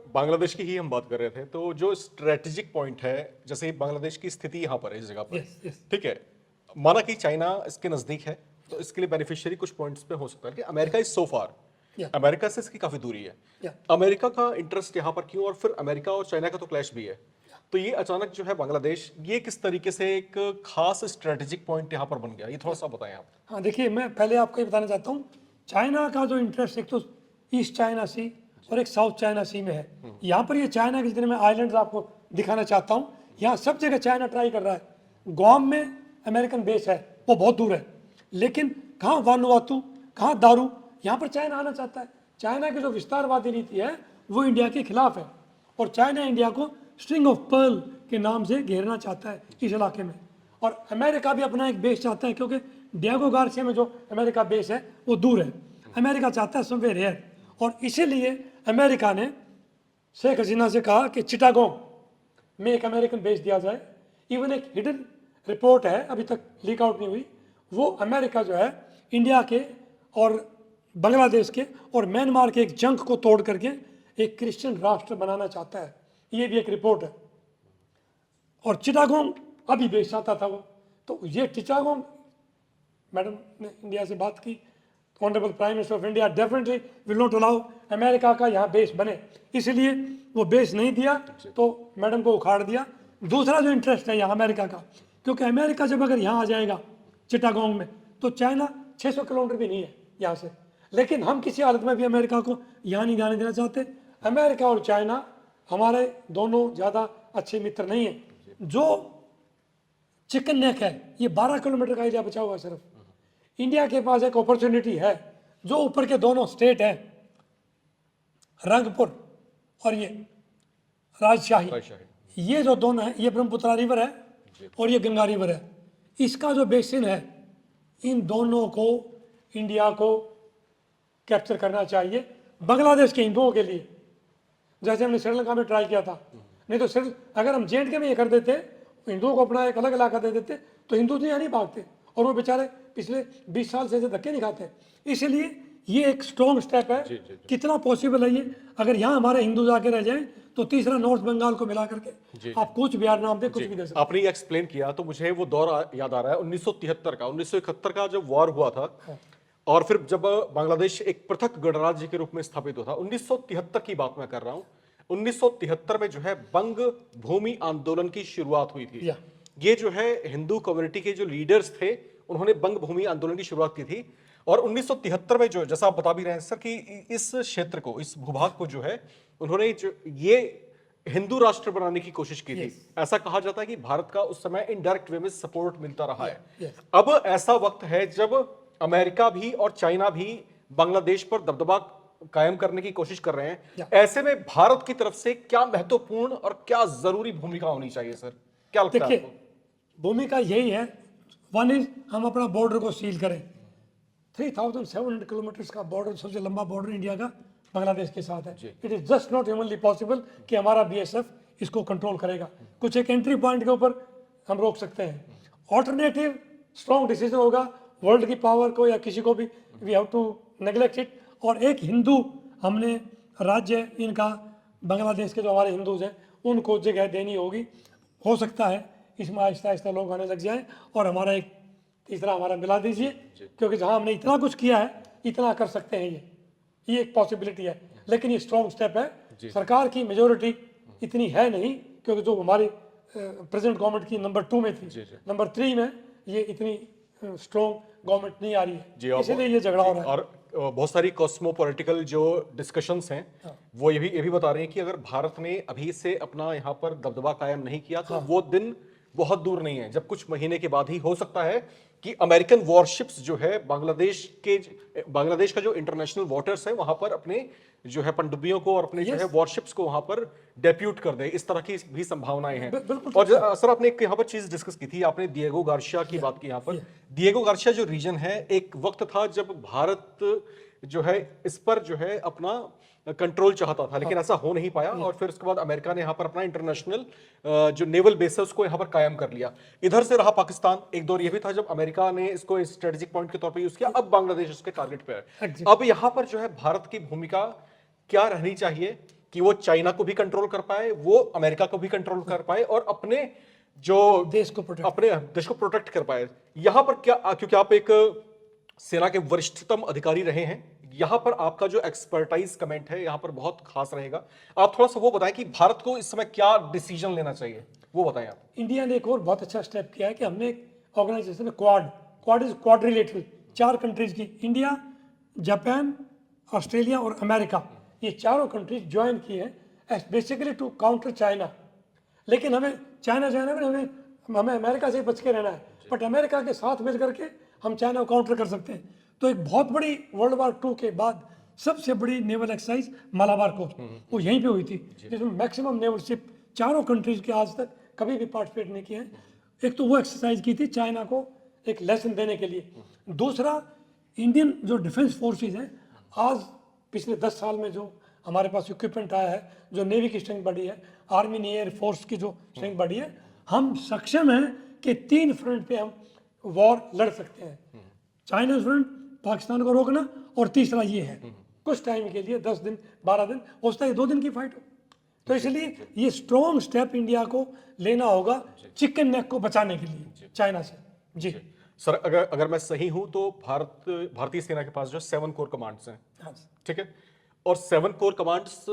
बांग्लादेश की ही हम बात कर रहे थे, तो जो स्ट्रेटेजिक पॉइंट है, जैसे बांग्लादेश की स्थिति यहाँ पर है इस जगह पर, यस यस ठीक है, माना कि चाइना इसके नजदीक है, तो इसके लिए बेनिफिशियरी कुछ पॉइंट्स पे हो सकता है कि अमेरिका इज सो फार, या अमेरिका से इसकी काफी दूरी है, या अमेरिका का इंटरेस्ट यहाँ पर क्यों, और फिर अमेरिका और चाइना का तो क्लैश भी है, तो ये अचानक जो है बांग्लादेश, ये किस तरीके से एक खास स्ट्रेटेजिक पॉइंट यहाँ पर बन गया, ये थोड़ा सा बताएं आप। हाँ, देखिए मैं पहले आपको ये बताना चाहता हूँ, चाइना का जो इंटरेस्ट एक तो ईस्ट चाइना सी और एक साउथ चाइना सी में है। यहाँ पर ये चाइना के जितने मैं आइलैंड्स आपको दिखाना चाहता हूँ, यहाँ सब जगह चाइना ट्राई कर रहा है। गुआम में अमेरिकन बेस है, वो बहुत दूर है, लेकिन कहाँ वानुआतू, कहाँ दारू, यहाँ पर चाइना आना चाहता है। चाइना की जो विस्तारवादी नीति है वो इंडिया के खिलाफ है, और चाइना इंडिया को स्ट्रिंग ऑफ पर्ल के नाम से घेरना चाहता है इस इलाके में। और अमेरिका भी अपना एक बेस चाहता है, क्योंकि डियागो गार्सिया में जो अमेरिका बेस है वो दूर है, अमेरिका चाहता है समवेयर हियर। और इसीलिए अमेरिका ने शेख हसीना से कहा कि चिटागोंग में एक अमेरिकन बेस दिया जाए। इवन एक हिडन रिपोर्ट है, अभी तक लीक आउट नहीं हुई, वो अमेरिका जो है इंडिया के और बांग्लादेश के और म्यांमार के एक जंग को तोड़ करके एक क्रिश्चियन राष्ट्र बनाना चाहता है, ये भी एक रिपोर्ट है। और चिटागोंग अभी बेच चाहता था वो, तो ये चिटागोंग, मैडम ने इंडिया से बात की, honourable prime minister of India definitely will not allow America का यहाँ बेस बने, इसलिए वो बेस नहीं दिया, तो मैडम को उखाड़ दिया। दूसरा जो इंटरेस्ट है यहाँ अमेरिका का, क्योंकि अमेरिका जब अगर यहाँ आ जाएगा चिटागोंग में, तो चाइना 600 किलोमीटर भी नहीं है यहाँ से, लेकिन हम किसी हालत में भी अमेरिका को यहाँ नहीं जाने देना चाहते। अमेरिका और चाइना हमारे दोनों ज़्यादा अच्छे मित्र नहीं हैं। जो चिकन नेक है, ये 12 किलोमीटर का एरिया बचा हुआ है सिर्फ। इंडिया के पास एक अपॉर्चुनिटी है, जो ऊपर के दोनों स्टेट हैं, रंगपुर और ये राजशाही, ये जो दोनों हैं, ये ब्रह्मपुत्रा रिवर है और ये गंगा रिवर है, इसका जो बेसिन है, इन दोनों को इंडिया को कैप्चर करना चाहिए बांग्लादेश के हिंदुओं के लिए, जैसे हमने श्रीलंका में ट्राई किया था। नहीं तो अगर हम जे में ये कर देते, हिंदुओं को अपना एक अलग इलाका दे देते, तो हिंदू तो यहाँ नहीं भागते, और वो बेचारे पिछले 20 साल से धक्के नहीं खाते। इसलिए ये एक स्ट्रॉन्ग स्टेप है। कितना पॉसिबल है ये, अगर यहाँ हमारे हिंदू जाके रह जाएं, तो तीसरा नॉर्थ बंगाल को मिला करके आप कुछ बिहार नाम दे कुछ भी दे सकते। आपने ये एक्सप्लेन किया तो मुझे वो दौर याद आ रहा है 1973 का, 1971 का जब वॉर हुआ था, और फिर जब बांग्लादेश एक पृथक गणराज्य के रूप में स्थापित हुआ था, 1973 की बात मैं कर रहा हूँ। 1973 में जो है बंग भूमि आंदोलन की शुरुआत हुई थी। ये जो है हिंदू कम्युनिटी के जो लीडर्स थे, उन्होंने बंग भूमि आंदोलन की शुरुआत की थी। और 1973 में जो, जैसा आप बता भी रहे हैं सर, कि इस क्षेत्र को, इस भूभाग को जो है, उन्होंने जो ये हिंदू राष्ट्र बनाने की कोशिश की थी। ऐसा कहा जाता है कि भारत का उस समय इनडायरेक्ट वे में सपोर्ट मिलता रहा है। अब ऐसा वक्त है जब अमेरिका भी और चाइना भी बांग्लादेश पर दबदबा कायम करने की कोशिश कर रहे हैं। ऐसे में भारत की तरफ से क्या महत्वपूर्ण और क्या जरूरी भूमिका होनी चाहिए सर, क्या लगता है आपको? भूमिका यही है, वन इज हम अपना बॉर्डर को सील करें। 3700 किलोमीटर का बॉर्डर, सबसे लंबा बॉर्डर इंडिया का बांग्लादेश के साथ है। It is just not humanly possible कि हमारा बीएसएफ इसको कंट्रोल करेगा। कुछ एक एंट्री पॉइंट के ऊपर हम रोक सकते हैं। ऑल्टरनेटिव स्ट्रॉन्ग डिसीजन होगा वर्ल्ड की पावर को या किसी को भी, we have to neglect it. और एक हिंदू हमने राज्य इनका, बांग्लादेश के जो हमारे हिंदूज हैं, उनको जगह देनी होगी। हो सकता है इसमें आहिस्ता आहिस्ता लोग आने लग जाएं, और हमारा एक तीसरा हमारा मिला दीजिए, क्योंकि जहां हमने इतना कुछ किया है, इतना कर सकते हैं। ये एक पॉसिबिलिटी है, लेकिन ये स्ट्रॉन्ग स्टेप है। सरकार की मेजोरिटी इतनी है नहीं, क्योंकि जो हमारी प्रेजेंट गवर्नमेंट की नंबर 2 में थी, नंबर 3 में ये इतनी स्ट्रॉन्ग गवर्नमेंट नहीं आ रही है, इसलिए ये झगड़ा हो रहा है। और बहुत सारी कॉस्मोपॉलिटिकल जो डिस्कशंस हैं, वो ये भी बता रहे हैं कि अगर भारत ने अभी से अपना यहाँ पर दबदबा कायम नहीं किया, तो वो दिन बहुत दूर नहीं है जब कुछ महीने के बाद ही हो सकता है कि अमेरिकन वॉरशिप्स जो है बांग्लादेश का जो इंटरनेशनल वाटर्स है, वहां पर अपने जो है पनडुब्बियों को और अपने जो है वॉरशिप्स को वहां पर डेप्यूट कर दे। इस तरह की भी संभावनाएं हैं। और सर, आपने एक यहाँ पर चीज डिस्कस की थी, आपने दिएगो गार्सिया की बात की। यहाँ पर दिएगो गार्सिया जो रीजन है, एक वक्त था जब भारत जो है इस पर जो है अपना कंट्रोल चाहता था, लेकिन ऐसा हो नहीं पाया। और फिर उसके बाद अमेरिका ने यहाँ पर अपना इंटरनेशनल जो नेवल बेसेस को यहाँ पर कायम कर लिया। इधर से रहा पाकिस्तान, एक दौर ये भी था जब अमेरिका ने इसको स्ट्रेटेजिक पॉइंट के तौर पर यूज किया। अब बांग्लादेश उसके टारगेट पे है। अब यहाँ पर जो है भारत की भूमिका क्या रहनी चाहिए, कि वो चाइना को भी कंट्रोल कर पाए, वो अमेरिका को भी कंट्रोल कर पाए और अपने जो देश को प्रोटेक्ट अपने देश को प्रोटेक्ट कर पाए। यहां पर क्या, क्योंकि आप एक सेना के वरिष्ठतम अधिकारी रहे हैं, यहां पर आपका जो एक्सपर्टाइज कमेंट है यहां पर बहुत खास रहेगा। आप थोड़ा सा वो बताएं कि भारत को इस समय क्या डिसीजन लेना चाहिए, वो बताएं आप। इंडिया ने एक और बहुत अच्छा स्टेप किया है कि हमने एक ऑर्गेनाइजेशन में क्वाड इज क्वाड्रिलेटरल, 4 कंट्रीज की, इंडिया, जापान, ऑस्ट्रेलिया और अमेरिका, ये चारों कंट्रीज ज्वाइन किए हैं बेसिकली टू काउंटर चाइना। लेकिन हमें चाइना में हमें अमेरिका से बच के रहना है, बट अमेरिका के साथ मिल करके हम चाइना को काउंटर कर सकते हैं। तो एक बहुत बड़ी वर्ल्ड वार 2 के बाद सबसे बड़ी नेवल एक्सरसाइज मालाबार कोस्ट, वो यहीं पे हुई थी, जिसमें मैक्सिमम नेवल शिप चारों कंट्रीज के आज तक कभी भी पार्टिसिपेट नहीं किए हैं। एक तो वो एक्सरसाइज की थी चाइना को एक लेसन देने के लिए। दूसरा, इंडियन जो डिफेंस फोर्सेस हैं, आज पिछले 10 साल में जो हमारे पास इक्विपमेंट आया है, जो नेवी की स्ट्रेंथ बढ़ी है, आर्मी एयर फोर्स की जो स्ट्रेंथ बढ़ी है, हम सक्षम हैं कि 3 फ्रंट पे हम वॉर लड़ सकते हैं। चाइना फ्रंट, पाकिस्तान को रोकना, और तीसरा ये है कुछ टाइम के लिए 10 दिन 12 दिन हो सकता है 2 दिन की फाइट हो। तो इसलिए ये स्ट्रॉन्ग स्टेप इंडिया को लेना होगा चिकन नेक को बचाने के लिए चाइना से। जी सर, अगर मैं सही हूं तो भारतीय सेना के पास जो 7 कोर कमांड्स हैं, हाँ, ठीक है, और 7 कोर कमांड्स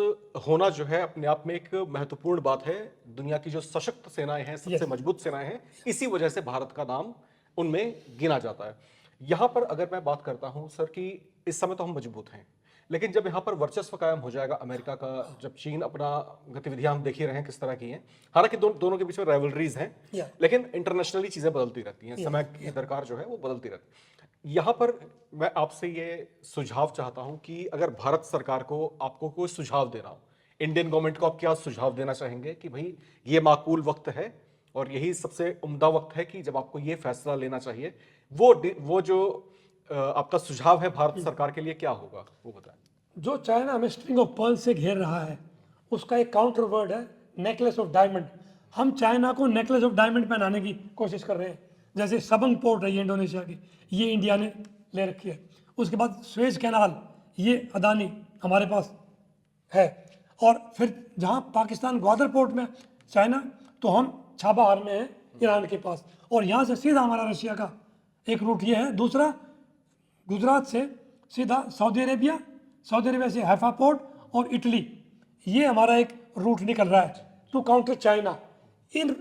होना जो है अपने आप में एक महत्वपूर्ण बात है। दुनिया की जो सशक्त सेनाएं हैं, सबसे मजबूत सेनाएं हैं, इसी वजह से भारत का नाम उनमें गिना जाता है। यहां पर अगर मैं बात करता हूं सर कि इस समय तो हम मजबूत हैं, लेकिन जब यहाँ पर वर्चस्व कायम हो जाएगा अमेरिका का, जब चीन अपना गतिविधियां हम देख ही रहे हैं किस तरह की हैं, हालांकि दोनों के बीच में राइवलरीज हैं, लेकिन इंटरनेशनली चीजें बदलती रहती हैं, समय की दरकार जो है वो बदलती रहती है। यहाँ पर मैं आपसे ये सुझाव चाहता हूं कि अगर भारत सरकार को आपको कोई सुझाव देना हो, इंडियन गवर्नमेंट को आप क्या सुझाव देना चाहेंगे कि भाई ये माकूल वक्त है और यही सबसे उम्दा वक्त है कि जब आपको ये फैसला लेना चाहिए, वो जो आपका सुझाव है भारत सरकार के लिए क्या होगा, वो बताएं। जो चाइना हमें स्ट्रिंग ऑफ पर्ल से घेर रहा है, उसका एक काउंटर वर्ड है नेकलेस ऑफ डायमंड। हम चाइना को नेकलेस ऑफ डायमंड पहनाने की कोशिश कर रहे हैं। जैसे सबंग पोर्ट है ये इंडोनेशिया की, ये इंडिया ने ले रखी है। उसके बाद स्वेज कैनाल, ये अदानी हमारे पास है। और फिर जहाँ पाकिस्तान ग्वादर पोर्ट में चाइना, तो हम छाबाहार में हैं ईरान के पास, और यहाँ से सीधा हमारा रशिया का एक रूट ये है। दूसरा, गुजरात से सीधा सऊदी अरेबिया से हैफा पोर्ट और इटली, ये हमारा एक रूट निकल रहा है to counter China in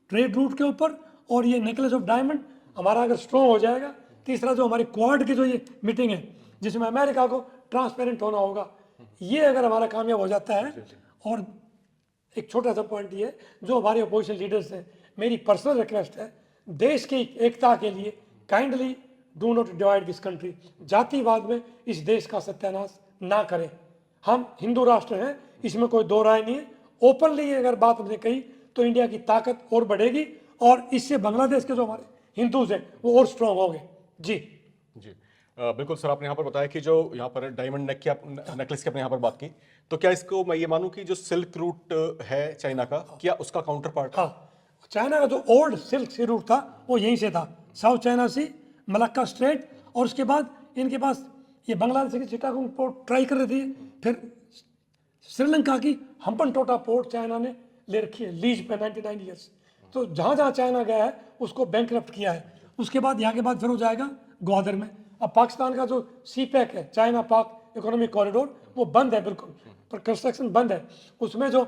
trade route के ऊपर। और ये नेकलेस ऑफ डायमंड हमारा अगर स्ट्रॉन्ग हो जाएगा, तीसरा जो हमारी क्वाड की जो ये मीटिंग है जिसमें अमेरिका को ट्रांसपेरेंट होना होगा, ये अगर हमारा कामयाब हो जाता है। और एक छोटा सा पॉइंट ये, जो हमारे अपोजिशन लीडर्स हैं, मेरी पर्सनल रिक्वेस्ट है, देश की एकता के लिए kindly do not divide this country. जातिवाद में इस देश का सत्यानाश ना करें। हम हिंदू राष्ट्र हैं, इसमें कोई दो राय नहीं है। ओपनली अगर बात हमने कही तो इंडिया की ताकत और बढ़ेगी, और इससे बांग्लादेश के जो हमारे हिंदूज हैं वो और स्ट्रॉन्ग होंगे। जी बिल्कुल सर, आपने यहाँ पर बताया कि जो यहाँ पर डायमंड नेकलेस की आपने यहाँ पर बात की, तो क्या इसको मैं ये मानूं कि जो सिल्क रूट है चाइना का, क्या उसका काउंटर पार्ट? हाँ, चाइना का जो ओल्ड सिल्क सी रूट था वो यहीं से था, साउथ चाइना सी, मलक्का स्ट्रेट, और उसके बाद इनके पास ये बांग्लादेश की चिटागोंग पोर्ट ट्राई कर रही थी। फिर श्रीलंका की हम्पनटोटा पोर्ट चाइना ने ले रखी है लीज पे 99 ईयर्स। तो जहाँ जहाँ चाइना गया है उसको बैंकरप्ट किया है। उसके बाद यहाँ के बाद फिर हो जाएगा ग्वादर में। अब पाकिस्तान का जो सी पैक है, चाइना पाक इकोनॉमिक कॉरिडोर, वो बंद है बिल्कुल, पर कंस्ट्रक्शन बंद है। उसमें जो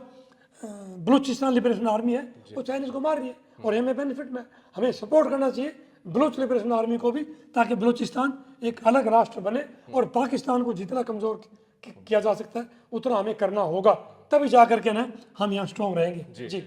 बलूचिस्तान लिबरेशन आर्मी है वो चाइनीज को मार रही है, और हमें बेनिफिट में हमें सपोर्ट करना चाहिए बलूच लिबरेशन आर्मी को भी, ताकि बलूचिस्तान एक अलग राष्ट्र बने। और पाकिस्तान को जितना कमजोर किया जा सकता है उतना हमें करना होगा, तभी जा करके ना हम यहाँ स्ट्रॉन्ग रहेंगे। जी।